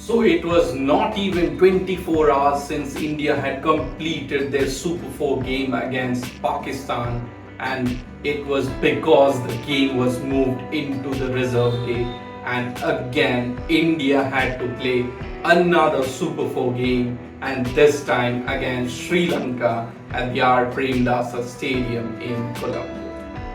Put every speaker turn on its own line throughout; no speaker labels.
So it was not even 24 hours since India had completed their Super 4 game against Pakistan, and it was because the game was moved into the reserve day, and again India had to play another Super 4 game, and this time against Sri Lanka at the R. Premdasa Stadium in Colombo.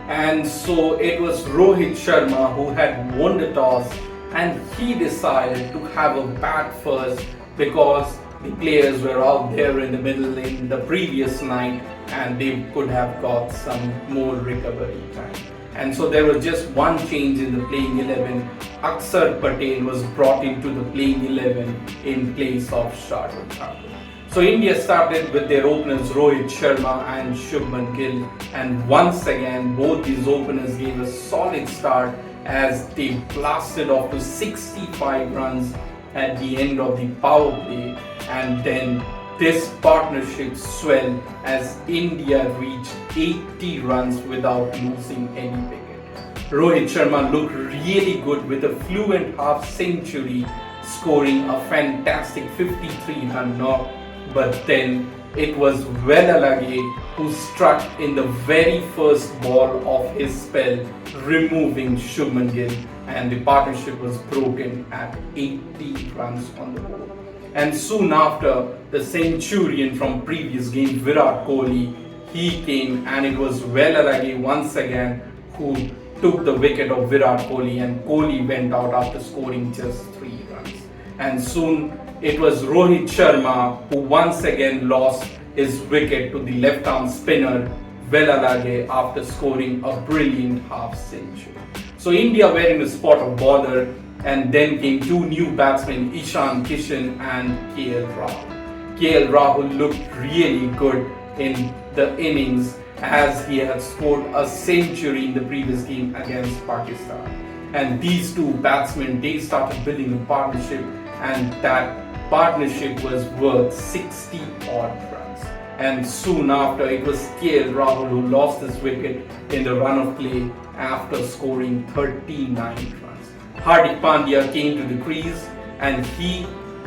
And so it was Rohit Sharma who had won the toss, and he decided to have a bat first because the players were out there in the middle in the previous night and they could have got some more recovery time. And so there was just one change in the playing 11. Akshar Patel was brought into the playing 11 in place of Shardul Thakur. So India started with their openers Rohit Sharma and Shubman Gill, and once again both these openers gave a solid start as they blasted off to 65 runs at the end of the power play, and then this partnership swelled as India reached 80 runs without losing any wicket. Rohit Sharma looked really good with a fluent half century, scoring a fantastic 53-run knock, but then it was WELLALAGE'S who struck in the very first ball of his spell, removing Shubman Gill, and the partnership was broken at 80 runs on the board. And soon after, the centurion from previous game, Virat Kohli, he came, and it was WELLALAGE'S once again who took the wicket of Virat Kohli, and Kohli went out after scoring just 3 runs. And soon it was Rohit Sharma who once again lost his wicket to the left-arm spinner WELLALAGE'S after scoring a brilliant half century. So India were in a spot of bother, and then came two new batsmen, Ishan Kishan and KL Rahul. KL Rahul looked really good in the innings as he had scored a century in the previous game against Pakistan. And these two batsmen, they started building a partnership, and that partnership was worth 60 odd runs. And soon after, it was KL Rahul who lost his wicket in the run of play after scoring 39 runs. Hardik Pandya came to the crease and he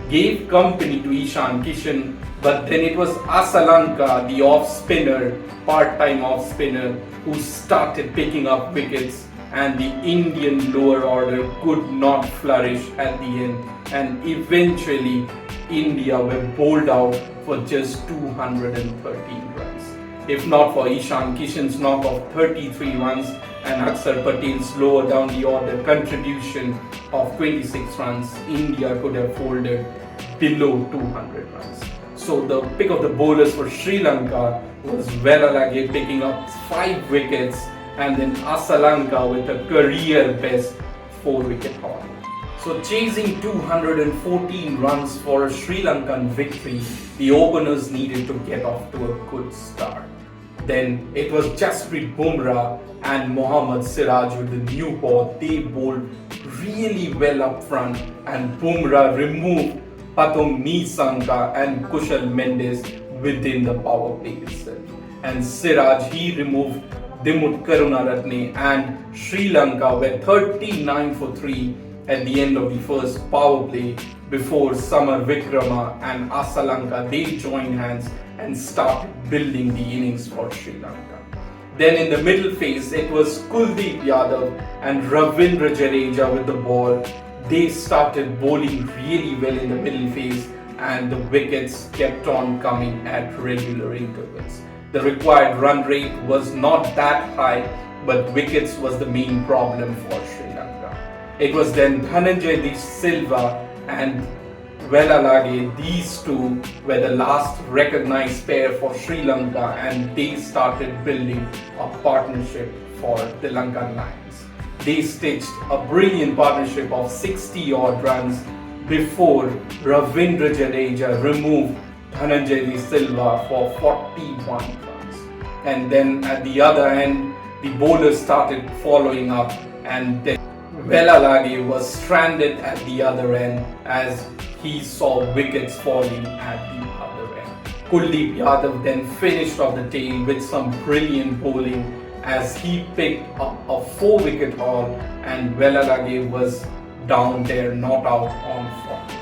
gave company to Ishan Kishan, but then it was Asalanka, the off-spinner, part-time off-spinner, who started picking up wickets, and the Indian lower order could not flourish at the end, and eventually India were bowled out for just 213 runs. If not for Ishan Kishan's knock of 33 runs and Akshar Patel's lower down the order contribution of 26 runs, India could have folded below 200 runs. So the pick of the bowlers for Sri Lanka was WELLALAGE'S picking up 5 wickets, and then Asalanka with a career best 4-wicket haul. So chasing 214 runs for a Sri Lankan victory, the openers needed to get off to a good start. Then it was Jasprit Bumrah and Mohammad Siraj with the new ball. They bowled really well up front, and Bumrah removed Pathum Nissanka and Kushal Mendes within the power play itself. And Siraj, he removed Dimut Karunaratne, and Sri Lanka were 39 for 3 at the end of the first power play before Samar Vikrama and Asalanka, they joined hands and started building the innings for Sri Lanka. Then in the middle phase, it was Kuldeep Yadav and Ravindra Jadeja with the ball. They started bowling really well in the middle phase, and the wickets kept on coming at regular intervals. The required run rate was not that high, but wickets was the main problem for Sri Lanka. It was then Dhananjay De Silva and WELLALAGE'S. These two were the last recognized pair for Sri Lanka, and they started building a partnership for the Lankan Lions. They stitched a brilliant partnership of 60 odd runs before Ravindra Jadeja removed Dhananjay De Silva for 41 runs. And then at the other end, the bowlers started following up, and then WELLALAGE'S was stranded at the other end as he saw wickets falling at the other end. Kuldeep Yadav then finished off the tail with some brilliant bowling as he picked up a 4-wicket haul, and WELLALAGE'S was down there not out on 40.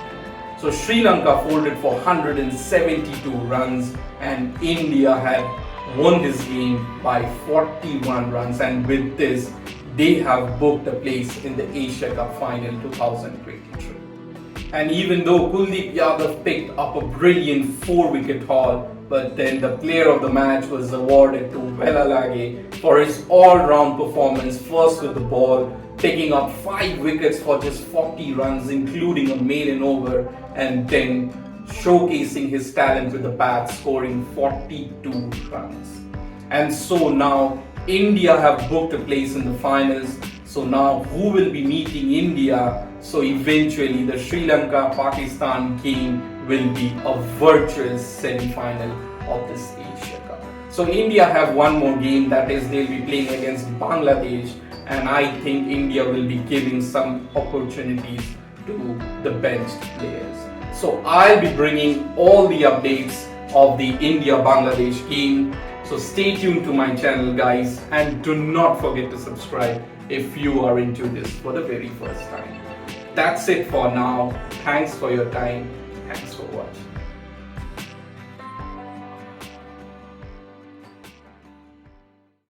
So Sri Lanka folded for 172 runs and India had won this game by 41 runs, and with this they have booked a place in the Asia Cup final 2023. And even though Kuldeep Yadav picked up a brilliant 4-wicket haul, but then the player of the match was awarded to WELLALAGE'S for his all-round performance, first with the ball, picking up 5 wickets for just 40 runs, including a maiden over, and then showcasing his talent with the bat, scoring 42 runs. And so now India have booked a place in the finals. So now who will be meeting India? So eventually the Sri Lanka-Pakistan game will be a virtuous semi-final of this Asia Cup. So India have one more game, that is they'll be playing against Bangladesh, and I think India will be giving some opportunities to the benched players. So I'll be bringing all the updates of the India-Bangladesh game. So stay tuned to my channel, guys, and do not forget to subscribe if you are into this for the very first time. That's it for now. Thanks for your time. Thanks for watching.